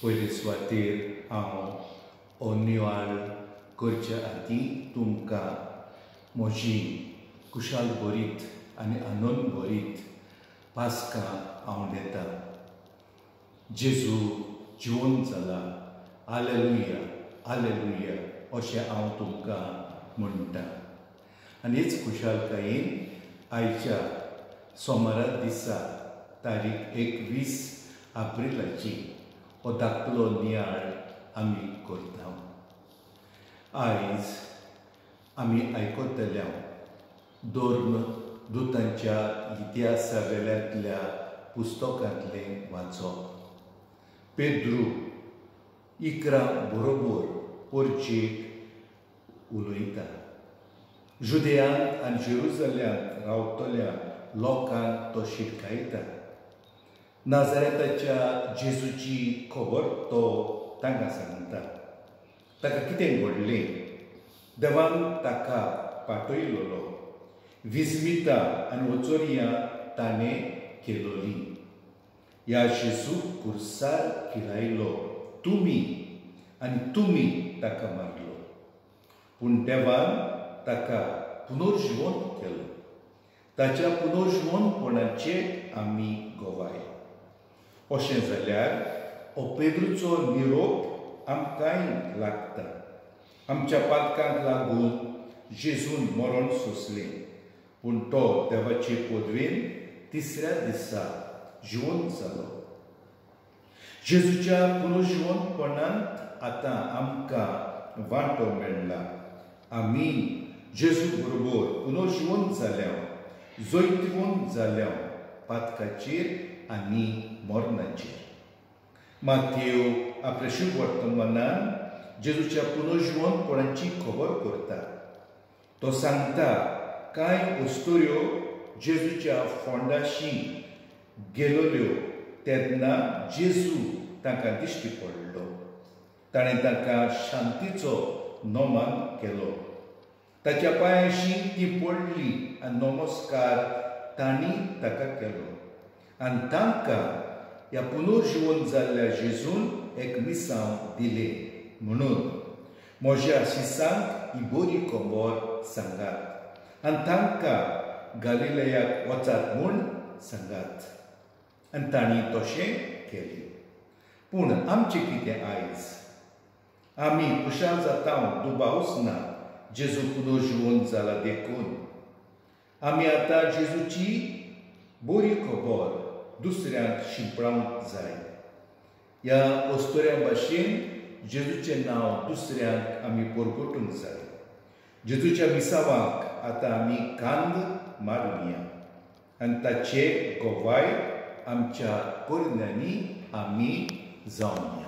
पयले सुवातेर हांव हो निवाळ करचे आदीं तुमकां म्हजी कुशाल भरीत आनी आनंद भरीत पास्कां हांव दिता. जेजू जिवंत जाला, हालेलुया हालेलुया अशें हांव तुमकां म्हणटा. आनी हेच कुशालकायेन आयच्या सोमारा दिसा तारीख 21 एप्रिलाची हो धाकटो नियाळ आमी करता. आयज आमी आयकतल्या दोन दुतांच्या इतिहासावेल्यांतल्या पुस्तकांतलें वाचप. पेद्रू इकरां बरोबर पर्चेक उलयता. जुदेयांत आनी जेरुसलेमांत रावतल्या लोकांक तो शिटकायता. नाजारेताच्या जेजूची खबर तो तांकां सांगता. ताका कितें घडलें, देवान ताका पाठयलोलो, विस्मितां आनी वचोनियां ताणें केलोलीं. ह्या जेजूक कुर्सार किलायलो आनी तुमी ताका मारलो. पूण देवान ताका पुनर्जिवंत केलो. ताच्या पुनर्जिवंतपणाचे आमी गोवाय. अशें जाल्यार हो पेद्रूचो निरोप आमकांय लागता. आमच्या पातकांक लागून जेजून मरण सोंसलें, पूण तो देवाचे पदवेन तिसऱ्या दिसा जिवंत जालो. जेजूच्या पुनर्जिवंतपणांत आतां आमकां वांटो मेळ्ळा. आमी जेजू बरोबर पुनर्जिवंत जाल्या, जैतवंत जाल्या पातकाचेर आनी मरणाचेर. मातेव आपल्या शुभ वर्तमानान जेजूच्या पुनर्जिवंतपणाची खबर करता. तो सांगता कांय वस्तुऱ्यो जेजूच्या फोंडाशी गेलोल्यो तेन्ना जेजू तांकां दिश्टी पडलो. ताणें तांकां शांतीचो नमन केलो. ताच्या पांयाशी तीं पडलीं आनी नमस्कार तांणी ताका केलो. आनी तांकां ह्या पुनर्जिवंत जाल्ल्या जेजून एक मिसांव दिलें म्हणून म्हज्या शिसांक ही बरी खबर सांगात आनी तांकां गालिलयाक वचात म्हूण सांगात. आनी तांणी तशें केलें. पूण आमचें कितें आयज? आमी खुशाल जाता दुबावच ना जेजू पुनर्जिवंत जाला देखून. आमी आतां जेजूची बरी खबर दुसऱ्यांक शिंपडावंक जाय. ह्या वस्तुऱ्या भाशेन जेजूचें नांव दुसऱ्यांक आमी परगटूंक जाय. जेजूच्या मिसावांक आतां आमी कांद मारुया आनी ताचे गोवाय आमच्या करण्यांनी आमी जावया.